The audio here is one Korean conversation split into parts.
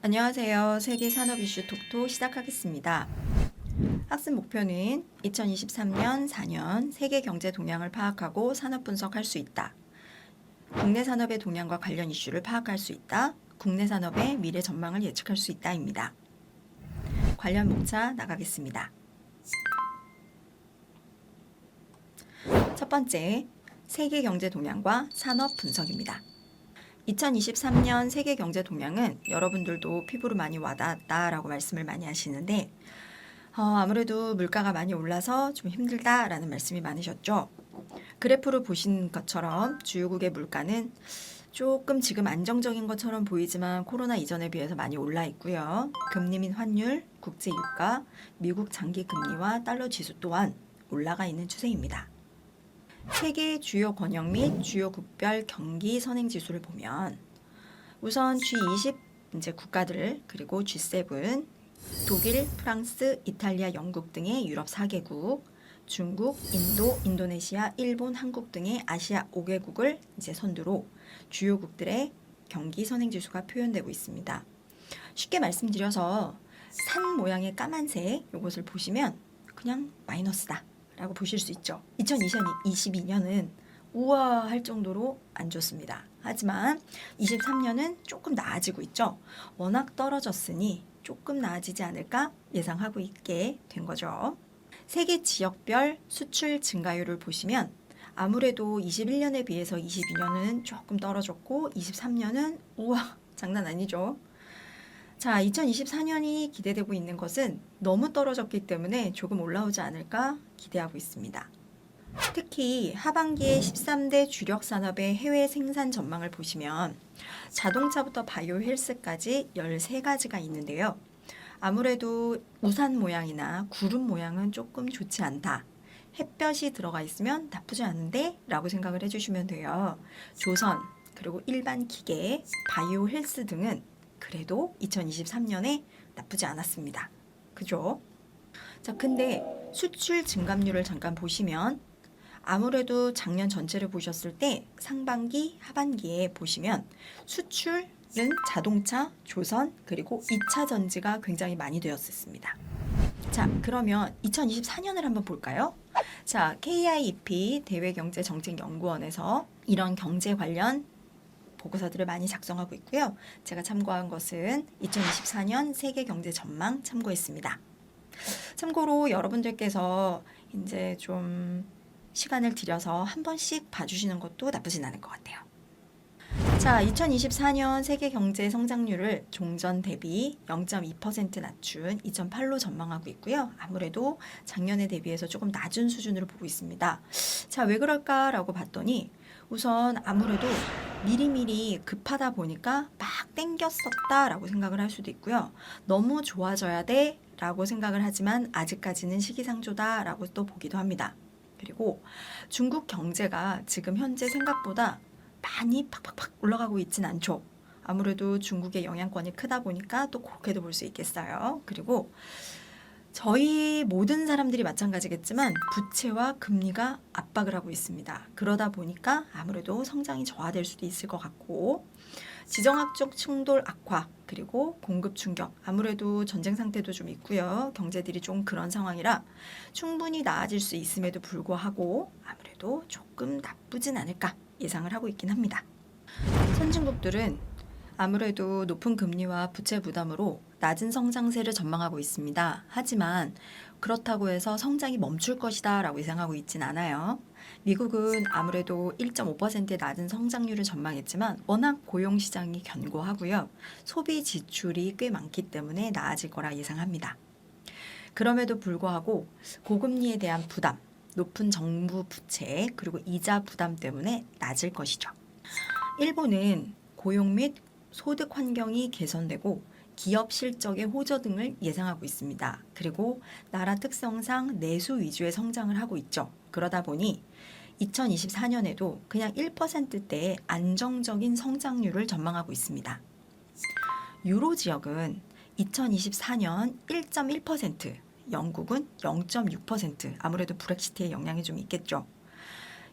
안녕하세요. 세계 산업 이슈 톡톡 시작하겠습니다. 학습 목표는 2023년 4년 세계 경제 동향을 파악하고 산업 분석할 수 있다. 국내 산업의 동향과 관련 이슈를 파악할 수 있다. 국내 산업의 미래 전망을 예측할 수 있다입니다. 관련 목차 나가겠습니다. 첫 번째, 세계 경제 동향과 산업 분석입니다. 2023년 세계 경제 동향은 여러분들도 피부로 많이 와닿았다라고 말씀을 많이 하시는데 아무래도 물가가 많이 올라서 좀 힘들다라는 말씀이 많으셨죠. 그래프로 보신 것처럼 주요국의 물가는 조금 지금 안정적인 것처럼 보이지만 코로나 이전에 비해서 많이 올라 있고요. 금리 및 환율, 국제 유가, 미국 장기 금리와 달러 지수 또한 올라가 있는 추세입니다. 세계 주요 권역 및 주요국별 경기 선행 지수를 보면 우선 G20 이제 국가들 그리고 G7, 독일, 프랑스, 이탈리아, 영국 등의 유럽 4개국, 중국, 인도, 인도네시아, 일본, 한국 등의 아시아 5개국을 이제 선두로 주요국들의 경기 선행 지수가 표현되고 있습니다. 쉽게 말씀드려서 산 모양의 까만색 이것을 보시면 그냥 마이너스다 라고 보실 수 있죠. 2022년은 우와 할 정도로 안 좋습니다. 하지만 23년은 조금 나아지고 있죠. 워낙 떨어졌으니 조금 나아지지 않을까 예상하고 있게 된 거죠. 세계 지역별 수출 증가율을 보시면 아무래도 21년에 비해서 22년은 조금 떨어졌고 23년은 우와 장난 아니죠. 자, 2024년이 기대되고 있는 것은 너무 떨어졌기 때문에 조금 올라오지 않을까 기대하고 있습니다. 특히 하반기에 13대 주력 산업의 해외 생산 전망을 보시면 자동차부터 바이오 헬스까지 13가지가 있는데요. 아무래도 우산 모양이나 구름 모양은 조금 좋지 않다. 햇볕이 들어가 있으면 나쁘지 않은데 라고 생각을 해주시면 돼요. 조선, 그리고 일반 기계, 바이오 헬스 등은 그래도 2023년에 나쁘지 않았습니다. 그죠? 자, 근데 수출 증감률을 잠깐 보시면 아무래도 작년 전체를 보셨을 때 상반기, 하반기에 보시면 수출은 자동차, 조선, 그리고 2차 전지가 굉장히 많이 되었습니다. 자, 그러면 2024년을 한번 볼까요? 자, KIEP 대외경제정책연구원에서 이런 경제 관련 보고서들을 많이 작성하고 있고요. 제가 참고한 것은 2024년 세계 경제 전망 참고했습니다. 참고로 여러분들께서 이제 좀 시간을 들여서 한 번씩 봐주시는 것도 나쁘진 않을 것 같아요. 자, 2024년 세계 경제 성장률을 종전 대비 0.2% 낮춘 2.8로 전망하고 있고요. 아무래도 작년에 대비해서 조금 낮은 수준으로 보고 있습니다. 자, 왜 그럴까라고 봤더니 우선 아무래도 미리미리 급하다 보니까 막 땡겼었다라고 생각을 할 수도 있고요. 너무 좋아져야 돼 라고 생각을 하지만 아직까지는 시기상조다라고 또 보기도 합니다. 그리고 중국 경제가 지금 현재 생각보다 많이 팍팍팍 올라가고 있진 않죠. 아무래도 중국의 영향권이 크다 보니까 또 그렇게도 볼 수 있겠어요. 그리고 저희 모든 사람들이 마찬가지겠지만 부채와 금리가 압박을 하고 있습니다. 그러다 보니까 아무래도 성장이 저하될 수도 있을 것 같고 지정학적 충돌 악화 그리고 공급 충격 아무래도 전쟁 상태도 좀 있고요. 경제들이 좀 그런 상황이라 충분히 나아질 수 있음에도 불구하고 아무래도 조금 나쁘진 않을까 예상을 하고 있긴 합니다. 선진국들은 아무래도 높은 금리와 부채 부담으로 낮은 성장세를 전망하고 있습니다. 하지만 그렇다고 해서 성장이 멈출 것이다 라고 예상하고 있진 않아요. 미국은 아무래도 1.5%의 낮은 성장률을 전망했지만 워낙 고용시장이 견고하고요. 소비 지출이 꽤 많기 때문에 나아질 거라 예상합니다. 그럼에도 불구하고 고금리에 대한 부담, 높은 정부 부채 그리고 이자 부담 때문에 낮을 것이죠. 일본은 고용 및 소득 환경이 개선되고 기업 실적의 호조 등을 예상하고 있습니다. 그리고 나라 특성상 내수 위주의 성장을 하고 있죠. 그러다 보니 2024년에도 그냥 1%대의 안정적인 성장률을 전망하고 있습니다. 유로 지역은 2024년 1.1%, 영국은 0.6%, 아무래도 브렉시트의 영향이 좀 있겠죠.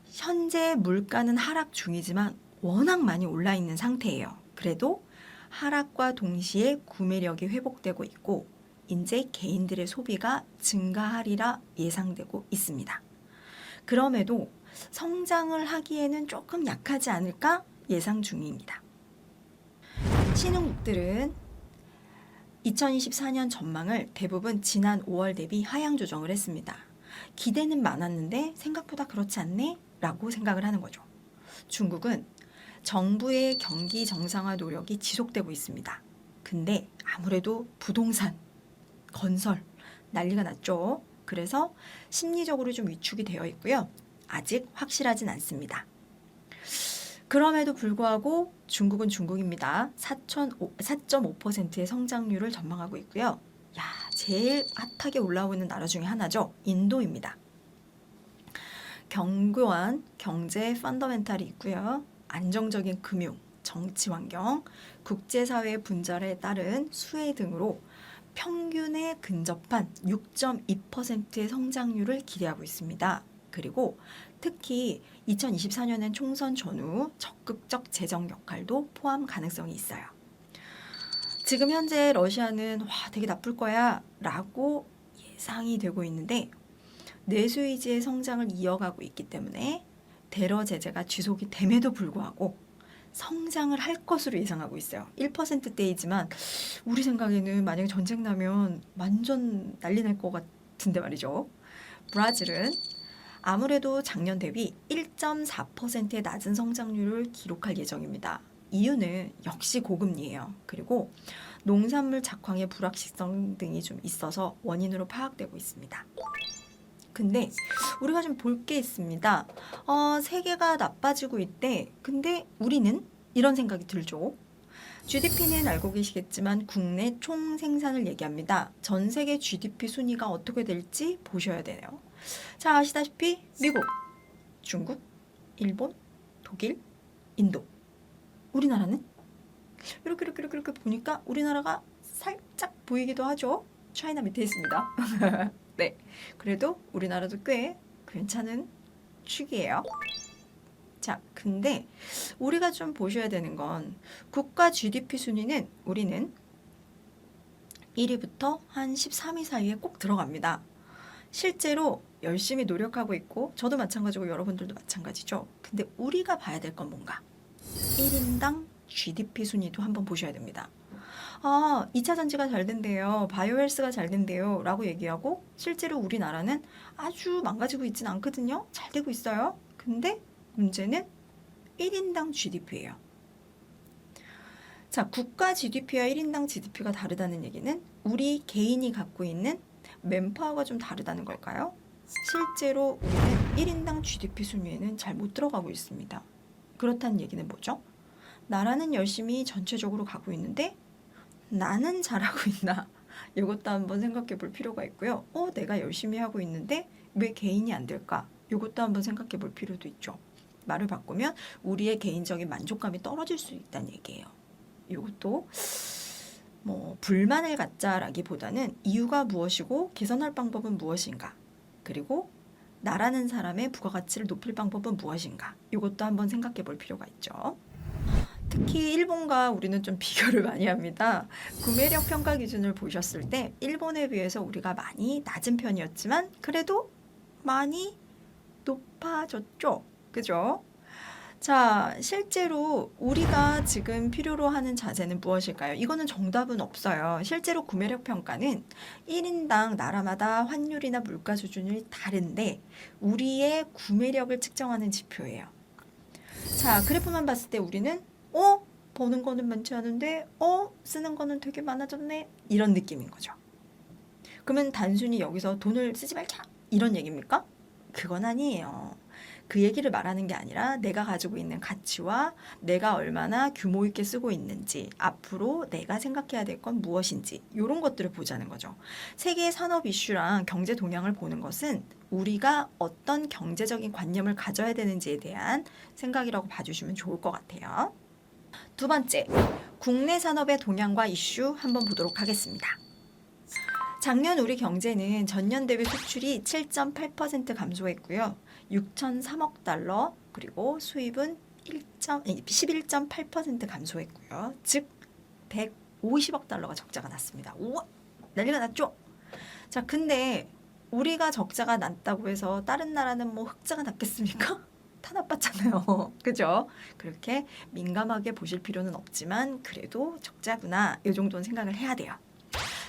현재 물가는 하락 중이지만 워낙 많이 올라 있는 상태예요. 그래도 하락과 동시에 구매력이 회복되고 있고 이제 개인들의 소비가 증가하리라 예상되고 있습니다. 그럼에도 성장을 하기에는 조금 약하지 않을까 예상 중입니다. 신흥국들은 2024년 전망을 대부분 지난 5월 대비 하향 조정을 했습니다. 기대는 많았는데 생각보다 그렇지 않네? 라고 생각을 하는 거죠. 중국은 정부의 경기 정상화 노력이 지속되고 있습니다. 근데 아무래도 부동산, 건설 난리가 났죠. 그래서 심리적으로 좀 위축이 되어 있고요. 아직 확실하진 않습니다. 그럼에도 불구하고 중국은 중국입니다. 4.5%의 성장률을 전망하고 있고요. 야, 제일 핫하게 올라오고 있는 나라 중에 하나죠. 인도입니다. 견고한 경제 펀더멘탈이 있고요. 안정적인 금융, 정치 환경, 국제사회의 분절에 따른 수혜 등으로 평균에 근접한 6.2%의 성장률을 기대하고 있습니다. 그리고 특히 2024년엔 총선 전후 적극적 재정 역할도 포함 가능성이 있어요. 지금 현재 러시아는 되게 나쁠 거야 라고 예상이 되고 있는데 내수 위주의 성장을 이어가고 있기 때문에 대러 제재가 지속이 됨에도 불구하고 성장을 할 것으로 예상하고 있어요. 1%대이지만 우리 생각에는 만약에 전쟁 나면 완전 난리 날 것 같은데 말이죠. 브라질은 아무래도 작년 대비 1.4%의 낮은 성장률을 기록할 예정입니다. 이유는 역시 고금리예요. 그리고 농산물 작황의 불확실성 등이 좀 있어서 원인으로 파악되고 있습니다. 근데 우리가 좀 볼 게 있습니다. 세계가 나빠지고 있대. 근데 우리는 이런 생각이 들죠. GDP는 알고 계시겠지만 국내 총 생산을 얘기합니다. 전 세계 GDP 순위가 어떻게 될지 보셔야 되네요. 자, 아시다시피 미국, 중국, 일본, 독일, 인도. 우리나라는 이렇게 보니까 우리나라가 살짝 보이기도 하죠. 차이나 밑에 있습니다. 네, 그래도 우리나라도 꽤 괜찮은 축이에요. 자, 근데 우리가 좀 보셔야 되는 건 국가 GDP 순위는 우리는 1위부터 한 13위 사이에 꼭 들어갑니다. 실제로 열심히 노력하고 있고 저도 마찬가지고 여러분들도 마찬가지죠. 근데 우리가 봐야 될 건 뭔가? 1인당 GDP 순위도 한번 보셔야 됩니다. 2차 전지가 잘 된대요. 바이오헬스가 잘 된대요. 라고 얘기하고 실제로 우리나라는 아주 망가지고 있진 않거든요. 잘 되고 있어요. 근데 문제는 1인당 GDP예요. 자, 국가 GDP와 1인당 GDP가 다르다는 얘기는 우리 개인이 갖고 있는 맨파워가 좀 다르다는 걸까요? 실제로 우리는 1인당 GDP 순위에는 잘 못 들어가고 있습니다. 그렇다는 얘기는 뭐죠? 나라는 열심히 전체적으로 가고 있는데 나는 잘하고 있나? 이것도 한번 생각해 볼 필요가 있고요. 내가 열심히 하고 있는데 왜 개인이 안 될까? 이것도 한번 생각해 볼 필요도 있죠. 말을 바꾸면 우리의 개인적인 만족감이 떨어질 수 있다는 얘기예요. 이것도 불만을 갖자라기보다는 이유가 무엇이고 개선할 방법은 무엇인가? 그리고 나라는 사람의 부가가치를 높일 방법은 무엇인가? 이것도 한번 생각해 볼 필요가 있죠. 특히 일본과 우리는 좀 비교를 많이 합니다. 구매력 평가 기준을 보셨을 때 일본에 비해서 우리가 많이 낮은 편이었지만 그래도 많이 높아졌죠. 그죠? 자, 실제로 우리가 지금 필요로 하는 자세는 무엇일까요? 이거는 정답은 없어요. 실제로 구매력 평가는 1인당 나라마다 환율이나 물가 수준이 다른데 우리의 구매력을 측정하는 지표예요. 자, 그래프만 봤을 때 우리는 버는 거는 많지 않은데 쓰는 거는 되게 많아졌네 이런 느낌인 거죠. 그러면 단순히 여기서 돈을 쓰지 말자 이런 얘기입니까? 그건 아니에요. 그 얘기를 말하는 게 아니라 내가 가지고 있는 가치와 내가 얼마나 규모 있게 쓰고 있는지, 앞으로 내가 생각해야 될 건 무엇인지 이런 것들을 보자는 거죠. 세계의 산업 이슈랑 경제 동향을 보는 것은 우리가 어떤 경제적인 관념을 가져야 되는지에 대한 생각이라고 봐주시면 좋을 것 같아요. 두 번째, 국내 산업의 동향과 이슈 한번 보도록 하겠습니다. 작년 우리 경제는 전년 대비 수출이 7.8% 감소했고요. 6,003억 달러, 그리고 수입은 11.8% 감소했고요. 즉 150억 달러가 적자가 났습니다. 우와, 난리가 났죠? 자, 근데 우리가 적자가 났다고 해서 다른 나라는 뭐 흑자가 났겠습니까? 다 나빴잖아요. 그죠? 그렇게 민감하게 보실 필요는 없지만 그래도 적자구나, 이 정도는 생각을 해야 돼요.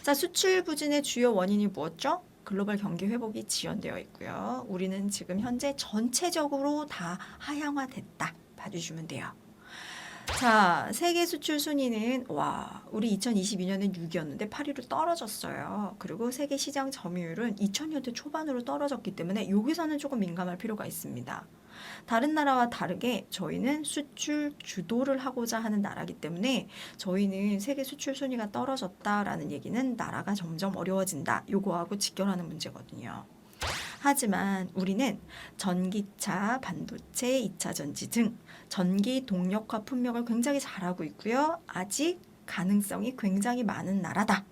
자, 수출 부진의 주요 원인이 무엇죠? 글로벌 경기 회복이 지연되어 있고요. 우리는 지금 현재 전체적으로 다 하향화됐다 봐주시면 돼요. 자, 세계 수출 순위는 우리 2022년엔 6위였는데 8위로 떨어졌어요. 그리고 세계 시장 점유율은 2000년대 초반으로 떨어졌기 때문에 여기서는 조금 민감할 필요가 있습니다. 다른 나라와 다르게 저희는 수출 주도를 하고자 하는 나라이기 때문에 저희는 세계 수출 순위가 떨어졌다라는 얘기는 나라가 점점 어려워진다, 요거하고 직결하는 문제거든요. 하지만 우리는 전기차, 반도체, 2차 전지 등 전기 동력화 품목을 굉장히 잘하고 있고요. 아직 가능성이 굉장히 많은 나라다.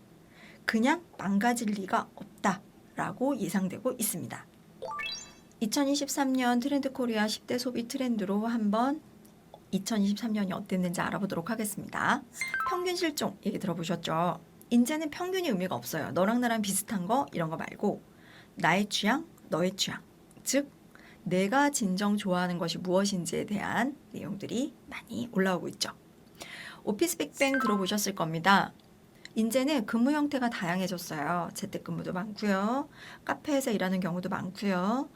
그냥 망가질 리가 없다라고 예상되고 있습니다. 2023년 트렌드 코리아 10대 소비 트렌드로 한번 2023년이 어땠는지 알아보도록 하겠습니다. 평균 실종 얘기 들어보셨죠? 이제는 평균이 의미가 없어요. 너랑 나랑 비슷한 거 이런 거 말고 나의 취향, 너의 취향, 즉 내가 진정 좋아하는 것이 무엇인지에 대한 내용들이 많이 올라오고 있죠. 오피스 빅뱅 들어보셨을 겁니다. 이제는 근무 형태가 다양해졌어요. 재택근무도 많고요. 카페에서 일하는 경우도 많고요.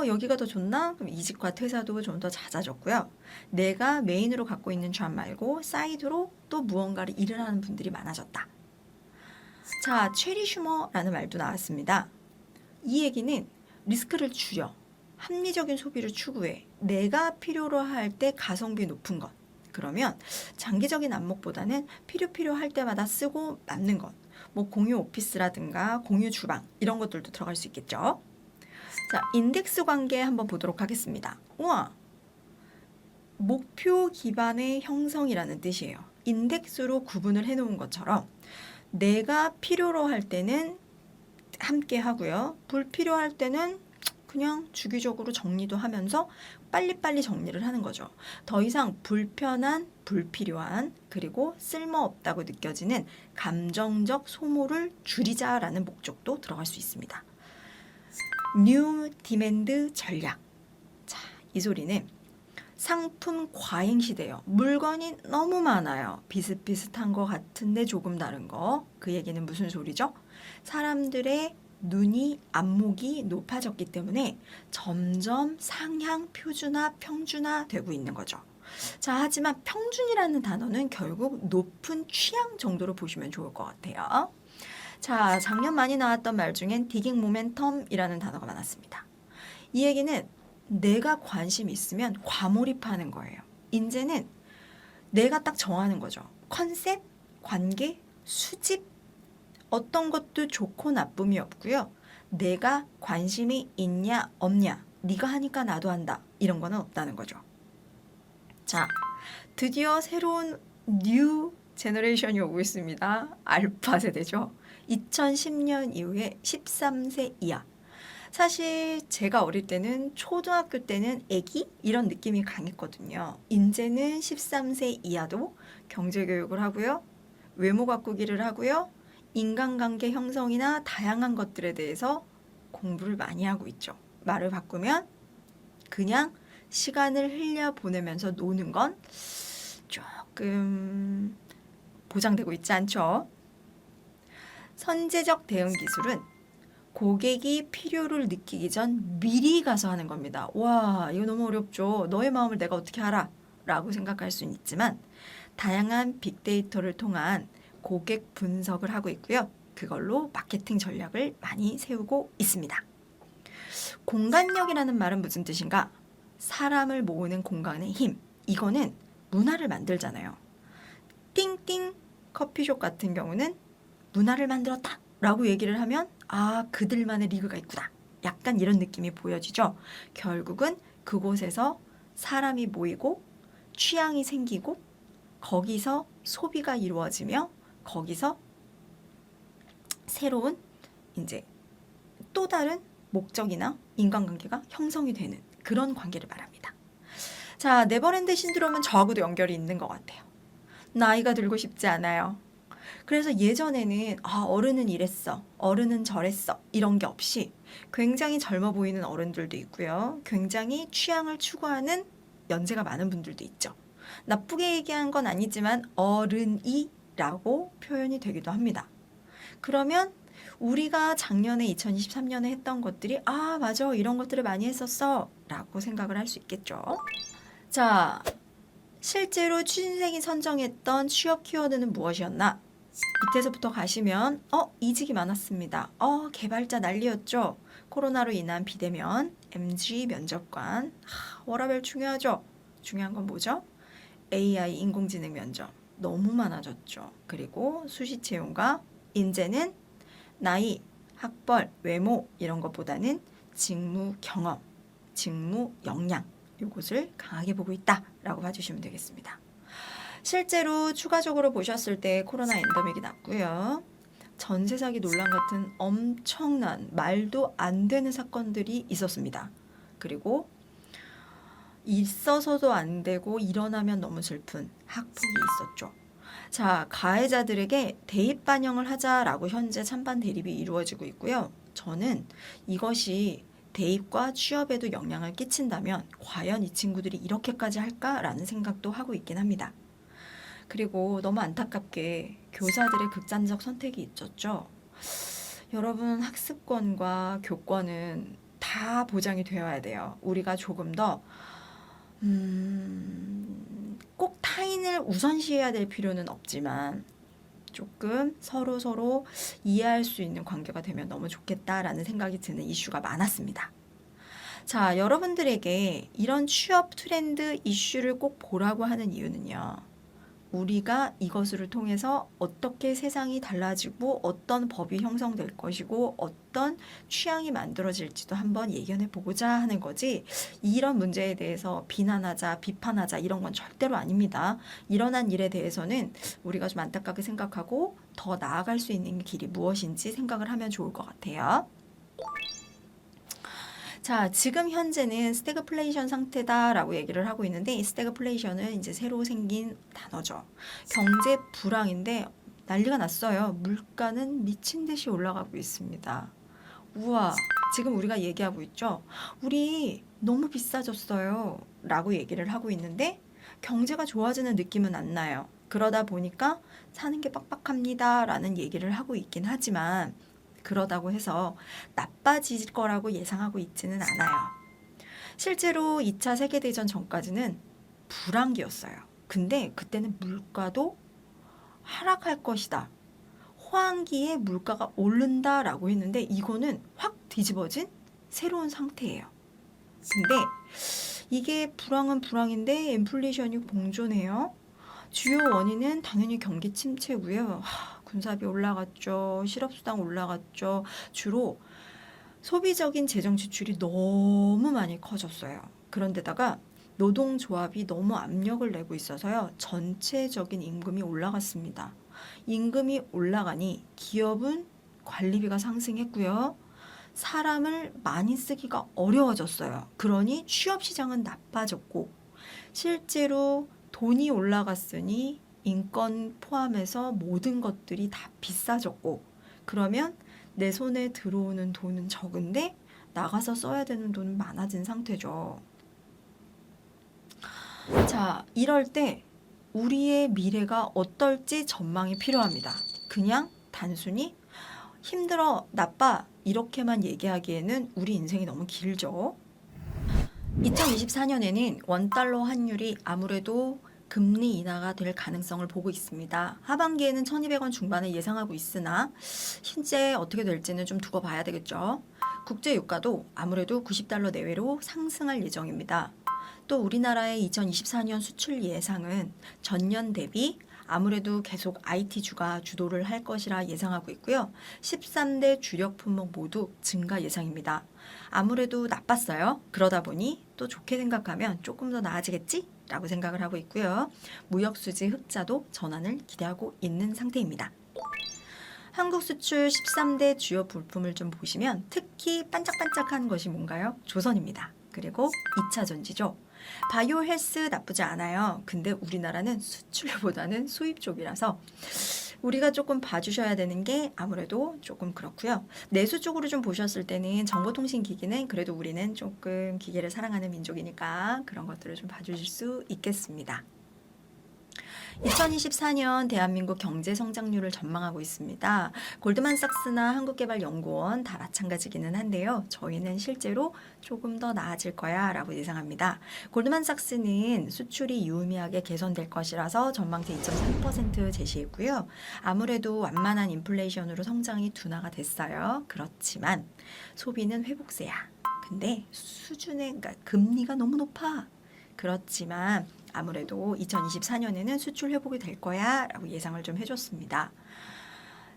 여기가 더 좋나? 그럼 이직과 퇴사도 좀 더 잦아졌고요. 내가 메인으로 갖고 있는 잡 말고 사이드로 또 무언가를 일을 하는 분들이 많아졌다. 자, 체리 슈머라는 말도 나왔습니다. 이 얘기는 리스크를 줄여, 합리적인 소비를 추구해, 내가 필요로 할 때 가성비 높은 것, 그러면 장기적인 안목보다는 필요할 때마다 쓰고 남는 것, 뭐 공유 오피스라든가 공유 주방 이런 것들도 들어갈 수 있겠죠. 자, 인덱스 관계 한번 보도록 하겠습니다. 우와, 목표 기반의 형성이라는 뜻이에요. 인덱스로 구분을 해놓은 것처럼 내가 필요로 할 때는 함께 하고요. 불필요할 때는 그냥 주기적으로 정리도 하면서 빨리빨리 정리를 하는 거죠. 더 이상 불편한, 불필요한, 그리고 쓸모없다고 느껴지는 감정적 소모를 줄이자라는 목적도 들어갈 수 있습니다. 뉴 디맨드 전략. 자, 이 소리는 상품 과잉 시대예요. 물건이 너무 많아요. 비슷비슷한 거 같은데 조금 다른 거. 그 얘기는 무슨 소리죠? 사람들의 눈이, 안목이 높아졌기 때문에 점점 상향 표준화, 평준화 되고 있는 거죠. 자, 하지만 평준이라는 단어는 결국 높은 취향 정도로 보시면 좋을 것 같아요. 자, 작년 많이 나왔던 말 중엔 디깅 모멘텀이라는 단어가 많았습니다. 이 얘기는 내가 관심 있으면 과몰입하는 거예요. 이제는 내가 딱 정하는 거죠. 컨셉, 관계, 수집, 어떤 것도 좋고 나쁨이 없고요. 내가 관심이 있냐 없냐, 네가 하니까 나도 한다, 이런 거는 없다는 거죠. 자, 드디어 새로운 뉴 제너레이션이 오고 있습니다. 알파 세대죠. 2010년 이후에 13세 이하. 사실 제가 어릴 때는 초등학교 때는 애기 이런 느낌이 강했거든요. 이제는 13세 이하도 경제교육을 하고요. 외모 가꾸기를 하고요. 인간관계 형성이나 다양한 것들에 대해서 공부를 많이 하고 있죠. 말을 바꾸면 그냥 시간을 흘려보내면서 노는 건 조금 보장되고 있지 않죠. 선제적 대응 기술은 고객이 필요를 느끼기 전 미리 가서 하는 겁니다. 와, 이거 너무 어렵죠. 너의 마음을 내가 어떻게 알아? 라고 생각할 수는 있지만 다양한 빅데이터를 통한 고객 분석을 하고 있고요. 그걸로 마케팅 전략을 많이 세우고 있습니다. 공간력이라는 말은 무슨 뜻인가? 사람을 모으는 공간의 힘. 이거는 문화를 만들잖아요. 띵띵 커피숍 같은 경우는 문화를 만들었다 라고 얘기를 하면 아, 그들만의 리그가 있구나. 약간 이런 느낌이 보여지죠. 결국은 그곳에서 사람이 모이고 취향이 생기고 거기서 소비가 이루어지며 거기서 새로운 이제 또 다른 목적이나 인간관계가 형성이 되는 그런 관계를 말합니다. 자, 네버랜드 신드롬은 저하고도 연결이 있는 것 같아요. 나이가 들고 싶지 않아요. 그래서 예전에는 어른은 이랬어, 어른은 저랬어 이런 게 없이 굉장히 젊어 보이는 어른들도 있고요. 굉장히 취향을 추구하는 연세가 많은 분들도 있죠. 나쁘게 얘기한 건 아니지만 어른이라고 표현이 되기도 합니다. 그러면 우리가 작년에 2023년에 했던 것들이 맞아 이런 것들을 많이 했었어 라고 생각을 할 수 있겠죠. 자, 실제로 취준생이 선정했던 취업 키워드는 무엇이었나? 밑에서부터 가시면 이직이 많았습니다. 개발자 난리였죠. 코로나로 인한 비대면, MG 면접관, 워라밸 중요하죠. 중요한 건 뭐죠? AI 인공지능 면접 너무 많아졌죠. 그리고 수시 채용과 인재는 나이, 학벌, 외모 이런 것보다는 직무 경험, 직무 역량 요것을 강하게 보고 있다라고 봐주시면 되겠습니다. 실제로 추가적으로 보셨을 때 코로나 엔더믹이 났고요. 전세 사기 논란 같은 엄청난 말도 안 되는 사건들이 있었습니다. 그리고 있어서도 안 되고 일어나면 너무 슬픈 학폭이 있었죠. 자, 가해자들에게 대입 반영을 하자라고 현재 찬반 대립이 이루어지고 있고요. 저는 이것이 대입과 취업에도 영향을 끼친다면 과연 이 친구들이 이렇게까지 할까라는 생각도 하고 있긴 합니다. 그리고 너무 안타깝게 교사들의 극단적 선택이 있었죠. 여러분, 학습권과 교권은 다 보장이 되어야 돼요. 우리가 조금 더 꼭 타인을 우선시해야 될 필요는 없지만 조금 서로 이해할 수 있는 관계가 되면 너무 좋겠다라는 생각이 드는 이슈가 많았습니다. 자, 여러분들에게 이런 취업 트렌드 이슈를 꼭 보라고 하는 이유는요. 우리가 이것을 통해서 어떻게 세상이 달라지고 어떤 법이 형성될 것이고 어떤 취향이 만들어질지도 한번 예견해 보고자 하는 거지, 이런 문제에 대해서 비난하자, 비판하자 이런 건 절대로 아닙니다. 일어난 일에 대해서는 우리가 좀 안타깝게 생각하고 더 나아갈 수 있는 길이 무엇인지 생각을 하면 좋을 것 같아요. 자, 지금 현재는 스태그플레이션 상태다라고 얘기를 하고 있는데 이 스태그플레이션은 이제 새로 생긴 단어죠. 경제 불황인데 난리가 났어요. 물가는 미친 듯이 올라가고 있습니다. 우와, 지금 우리가 얘기하고 있죠. 우리 너무 비싸졌어요. 라고 얘기를 하고 있는데 경제가 좋아지는 느낌은 안 나요. 그러다 보니까 사는 게 빡빡합니다. 라는 얘기를 하고 있긴 하지만 그러다고 해서 나빠질 거라고 예상하고 있지는 않아요. 실제로 2차 세계대전 전까지는 불황기였어요. 근데 그때는 물가도 하락할 것이다. 호황기에 물가가 오른다라고 했는데 이거는 확 뒤집어진 새로운 상태예요. 근데 이게 불황은 불황인데 인플레이션이 공존해요. 주요 원인은 당연히 경기 침체고요. 군사비 올라갔죠. 실업수당 올라갔죠. 주로 소비적인 재정 지출이 너무 많이 커졌어요. 그런데다가 노동조합이 너무 압력을 내고 있어서요. 전체적인 임금이 올라갔습니다. 임금이 올라가니 기업은 관리비가 상승했고요. 사람을 많이 쓰기가 어려워졌어요. 그러니 취업시장은 나빠졌고 실제로 돈이 올라갔으니 인건 포함해서 모든 것들이 다 비싸졌고 그러면 내 손에 들어오는 돈은 적은데 나가서 써야 되는 돈은 많아진 상태죠. 자, 이럴 때 우리의 미래가 어떨지 전망이 필요합니다. 그냥 단순히 힘들어, 나빠 이렇게만 얘기하기에는 우리 인생이 너무 길죠. 2024년에는 원달러 환율이 아무래도 금리 인하가 될 가능성을 보고 있습니다. 하반기에는 1200원 중반을 예상하고 있으나 실제 어떻게 될지는 좀 두고 봐야 되겠죠. 국제 유가도 아무래도 90달러 내외로 상승할 예정입니다. 또 우리나라의 2024년 수출 예상은 전년 대비 아무래도 계속 IT주가 주도를 할 것이라 예상하고 있고요. 13대 주력 품목 모두 증가 예상입니다. 아무래도 나빴어요. 그러다 보니 또 좋게 생각하면 조금 더 나아지겠지? 라고 생각을 하고 있고요. 무역수지 흑자도 전환을 기대하고 있는 상태입니다. 한국 수출 13대 주요 부품을 좀 보시면 특히 반짝반짝한 것이 뭔가요? 조선입니다. 그리고 2차 전지죠. 바이오 헬스 나쁘지 않아요. 근데 우리나라는 수출보다는 수입 쪽이라서 우리가 조금 봐주셔야 되는 게 아무래도 조금 그렇고요. 내수 쪽으로 좀 보셨을 때는 정보통신기기는 그래도 우리는 조금 기계를 사랑하는 민족이니까 그런 것들을 좀 봐주실 수 있겠습니다. 2024년 대한민국 경제 성장률을 전망하고 있습니다. 골드만삭스나 한국개발연구원 다 마찬가지기는 한데요. 저희는 실제로 조금 더 나아질 거야 라고 예상합니다. 골드만삭스는 수출이 유의미하게 개선될 것이라서 전망치 2.3% 제시했고요. 아무래도 완만한 인플레이션으로 성장이 둔화가 됐어요. 그렇지만 소비는 회복세야. 근데 수준의 그러니까 금리가 너무 높아. 그렇지만 아무래도 2024년에는 수출 회복이 될 거야 라고 예상을 좀 해줬습니다.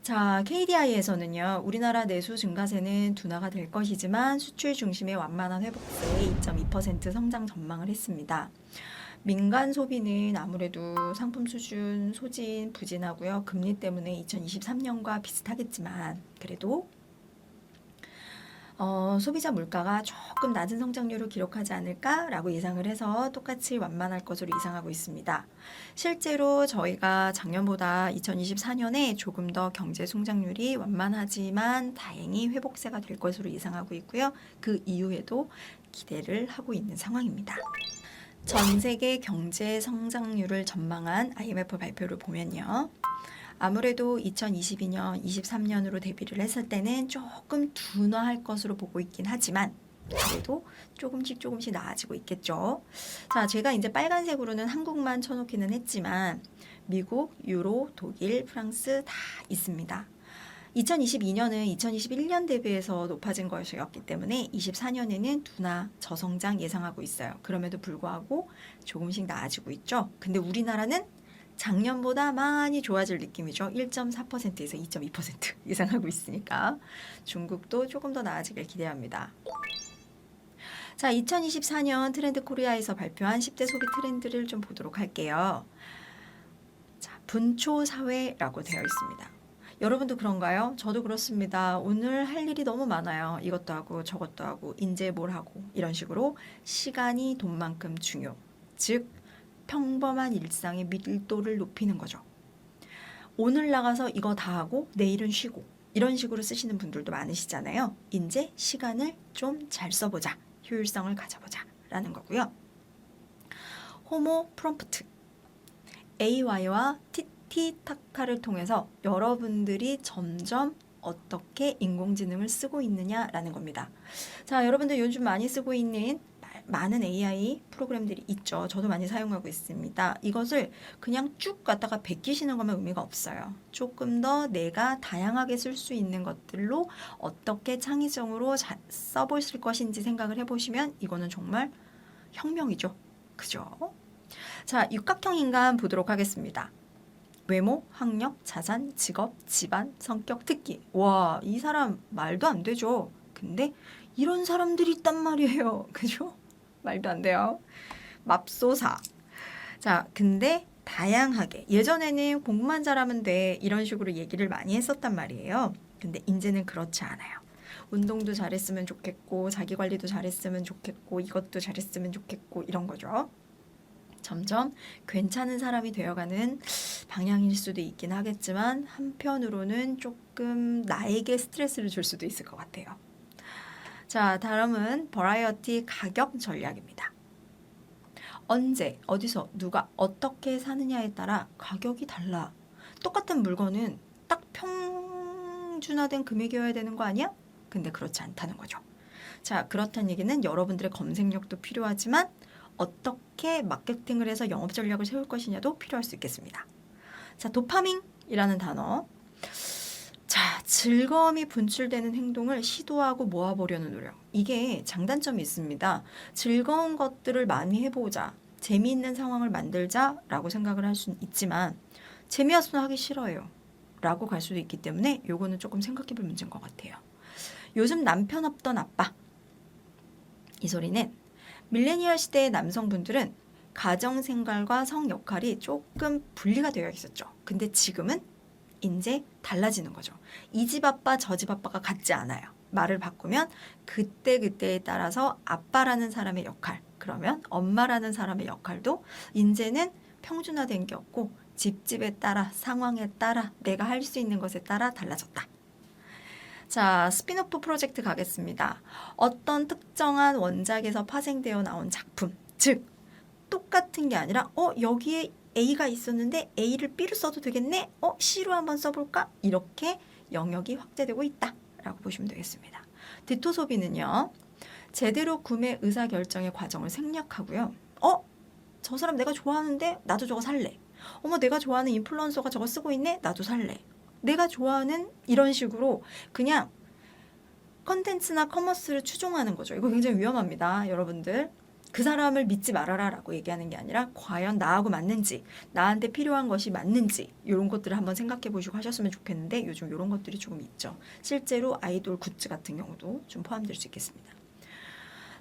자, KDI에서는요, 우리나라 내수 증가세는 둔화가 될 것이지만 수출 중심의 완만한 회복세에 2.2% 성장 전망을 했습니다. 민간 소비는 아무래도 상품 수준 소진, 부진하고요. 금리 때문에 2023년과 비슷하겠지만 그래도 소비자 물가가 조금 낮은 성장률을 기록하지 않을까라고 예상을 해서 똑같이 완만할 것으로 예상하고 있습니다. 실제로 저희가 작년보다 2024년에 조금 더 경제 성장률이 완만하지만 다행히 회복세가 될 것으로 예상하고 있고요. 그 이후에도 기대를 하고 있는 상황입니다. 전 세계 경제 성장률을 전망한 IMF 발표를 보면요. 아무래도 2022년, 23년으로 대비를 했을 때는 조금 둔화할 것으로 보고 있긴 하지만 그래도 조금씩 나아지고 있겠죠. 자, 제가 이제 빨간색으로는 한국만 쳐놓기는 했지만 미국, 유로, 독일, 프랑스 다 있습니다. 2022년은 2021년 대비해서 높아진 것이었기 때문에 24년에는 둔화, 저성장 예상하고 있어요. 그럼에도 불구하고 조금씩 나아지고 있죠. 근데 우리나라는 작년보다 많이 좋아질 느낌이죠. 1.4%에서 2.2% 예상하고 있으니까 중국도 조금 더 나아지길 기대합니다. 자, 2024년 트렌드 코리아에서 발표한 10대 소비 트렌드를 좀 보도록 할게요. 자, 분초 사회라고 되어 있습니다. 여러분도 그런가요? 저도 그렇습니다. 오늘 할 일이 너무 많아요. 이것도 하고 저것도 하고 이제 뭘 하고 이런 식으로 시간이 돈만큼 중요. 즉 평범한 일상의 밀도를 높이는 거죠. 오늘 나가서 이거 다 하고 내일은 쉬고 이런 식으로 쓰시는 분들도 많으시잖아요. 이제 시간을 좀 잘 써보자. 효율성을 가져보자 라는 거고요. 호모 프롬프트 AI와 티키타카를 통해서 여러분들이 점점 어떻게 인공지능을 쓰고 있느냐라는 겁니다. 자, 여러분들 요즘 많이 쓰고 있는 많은 AI 프로그램들이 있죠. 저도 많이 사용하고 있습니다. 이것을 그냥 쭉 갖다가 베끼시는 거면 의미가 없어요. 조금 더 내가 다양하게 쓸 수 있는 것들로 어떻게 창의성으로 써보실 것인지 생각을 해보시면 이거는 정말 혁명이죠. 그죠? 자, 육각형 인간 보도록 하겠습니다. 외모, 학력, 자산, 직업, 집안, 성격, 특기. 와, 이 사람 말도 안 되죠. 근데 이런 사람들이 있단 말이에요. 그죠? 말도 안 돼요. 맙소사. 자, 근데 다양하게 예전에는 공부만 잘하면 돼 이런 식으로 얘기를 많이 했었단 말이에요. 근데 이제는 그렇지 않아요. 운동도 잘했으면 좋겠고 자기관리도 잘했으면 좋겠고 이것도 잘했으면 좋겠고 이런 거죠. 점점 괜찮은 사람이 되어가는 방향일 수도 있긴 하겠지만 한편으로는 조금 나에게 스트레스를 줄 수도 있을 것 같아요. 자, 다음은 버라이어티 가격 전략입니다. 언제, 어디서, 누가 어떻게 사느냐에 따라 가격이 달라. 똑같은 물건은 딱 평준화된 금액이어야 되는 거 아니야? 근데 그렇지 않다는 거죠. 자, 그렇다는 얘기는 여러분들의 검색력도 필요하지만 어떻게 마케팅을 해서 영업 전략을 세울 것이냐도 필요할 수 있겠습니다. 자, 도파민이라는 단어. 자, 즐거움이 분출되는 행동을 시도하고 모아보려는 노력. 이게 장단점이 있습니다. 즐거운 것들을 많이 해보자, 재미있는 상황을 만들자라고 생각을 할 수는 있지만 재미없으면 하기 싫어요 라고 갈 수도 있기 때문에 요거는 조금 생각해볼 문제인 것 같아요. 요즘 남편 없던 아빠. 이 소리는 밀레니얼 시대의 남성분들은 가정생활과 성 역할이 조금 분리가 되어 있었죠. 근데 지금은 이제 달라지는 거죠. 이 집 아빠 저 집 아빠가 같지 않아요. 말을 바꾸면 그때그때에 따라서 아빠라는 사람의 역할, 그러면 엄마라는 사람의 역할도 이제는 평준화된 게 없고 집집에 따라, 상황에 따라, 내가 할 수 있는 것에 따라 달라졌다. 자, 스피노프 프로젝트 가겠습니다. 어떤 특정한 원작에서 파생되어 나온 작품, 즉 똑같은 게 아니라 여기에 A가 있었는데 A를 B로 써도 되겠네? C로 한번 써볼까? 이렇게 영역이 확대되고 있다라고 보시면 되겠습니다. 디토 소비는요. 제대로 구매 의사결정의 과정을 생략하고요. 저 사람 내가 좋아하는데 나도 저거 살래. 어머, 내가 좋아하는 인플루언서가 저거 쓰고 있네? 나도 살래. 내가 좋아하는 이런 식으로 그냥 컨텐츠나 커머스를 추종하는 거죠. 이거 굉장히 위험합니다, 여러분들. 그 사람을 믿지 말아라 라고 얘기하는 게 아니라 과연 나하고 맞는지, 나한테 필요한 것이 맞는지 이런 것들을 한번 생각해 보시고 하셨으면 좋겠는데 요즘 이런 것들이 조금 있죠. 실제로 아이돌 굿즈 같은 경우도 좀 포함될 수 있겠습니다.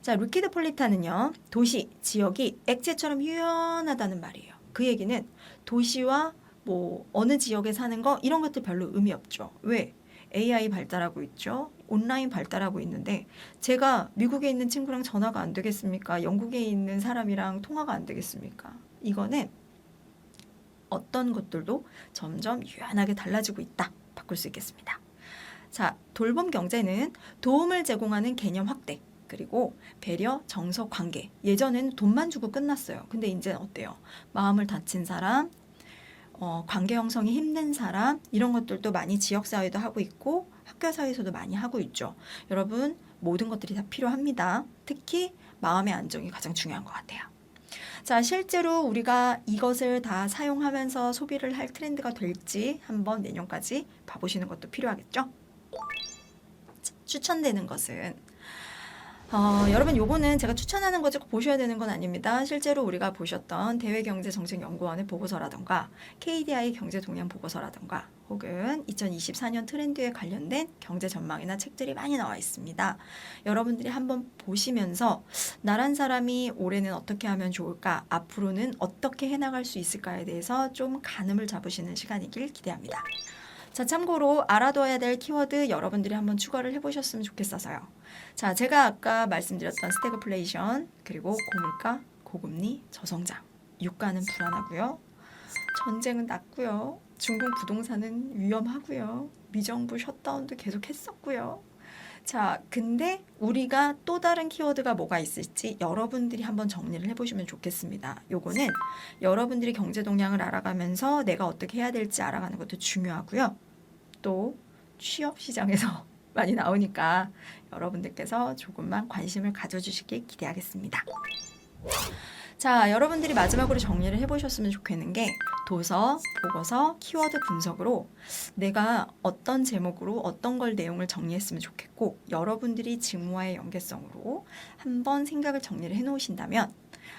자, 루키드 폴리타는요. 도시, 지역이 액체처럼 유연하다는 말이에요. 그 얘기는 도시와 뭐 어느 지역에 사는 거 이런 것들 별로 의미 없죠. 왜? AI 발달하고 있죠. 온라인 발달하고 있는데 제가 미국에 있는 친구랑 전화가 안 되겠습니까? 영국에 있는 사람이랑 통화가 안 되겠습니까? 이거는 어떤 것들도 점점 유연하게 달라지고 있다. 바꿀 수 있겠습니다. 자, 돌봄 경제는 도움을 제공하는 개념 확대, 그리고 배려, 정서, 관계. 예전에는 돈만 주고 끝났어요. 근데 이제는 어때요? 마음을 다친 사람, 관계 형성이 힘든 사람, 이런 것들도 많이 지역사회도 하고 있고 학교 사회에서도 많이 하고 있죠. 여러분, 모든 것들이 다 필요합니다. 특히 마음의 안정이 가장 중요한 것 같아요. 자, 실제로 우리가 이것을 다 사용하면서 소비를 할 트렌드가 될지 한번 내년까지 봐보시는 것도 필요하겠죠? 추천되는 것은 여러분, 요거는 제가 추천하는 거지 꼭 보셔야 되는 건 아닙니다. 실제로 우리가 보셨던 대외경제정책연구원의 보고서라던가 KDI 경제동향 보고서라던가 혹은 2024년 트렌드에 관련된 경제 전망이나 책들이 많이 나와 있습니다. 여러분들이 한번 보시면서 나란 사람이 올해는 어떻게 하면 좋을까, 앞으로는 어떻게 해나갈 수 있을까에 대해서 좀 가늠을 잡으시는 시간이길 기대합니다. 자, 참고로 알아둬야 될 키워드 여러분들이 한번 추가를 해보셨으면 좋겠어서요. 자, 제가 아까 말씀드렸던 스태그플레이션, 그리고 고물가, 고금리, 저성장, 유가는 불안하고요. 전쟁은 났고요. 중국 부동산은 위험하고요. 미정부 셧다운도 계속 했었고요. 자, 근데 우리가 또 다른 키워드가 뭐가 있을지 여러분들이 한번 정리를 해보시면 좋겠습니다. 요거는 여러분들이 경제 동향을 알아가면서 내가 어떻게 해야 될지 알아가는 것도 중요하고요. 또 취업 시장에서 많이 나오니까 여러분들께서 조금만 관심을 가져주시길 기대하겠습니다. 자, 여러분들이 마지막으로 정리를 해보셨으면 좋겠는 게 도서, 보고서, 키워드 분석으로 내가 어떤 제목으로 어떤 걸 내용을 정리했으면 좋겠고 여러분들이 직무와의 연계성으로 한번 생각을 정리를 해놓으신다면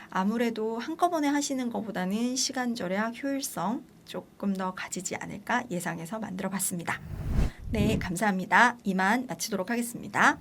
아무래도 한꺼번에 하시는 것보다는 시간 절약, 효율성 조금 더 가지지 않을까 예상해서 만들어 봤습니다. 네, 감사합니다. 이만 마치도록 하겠습니다.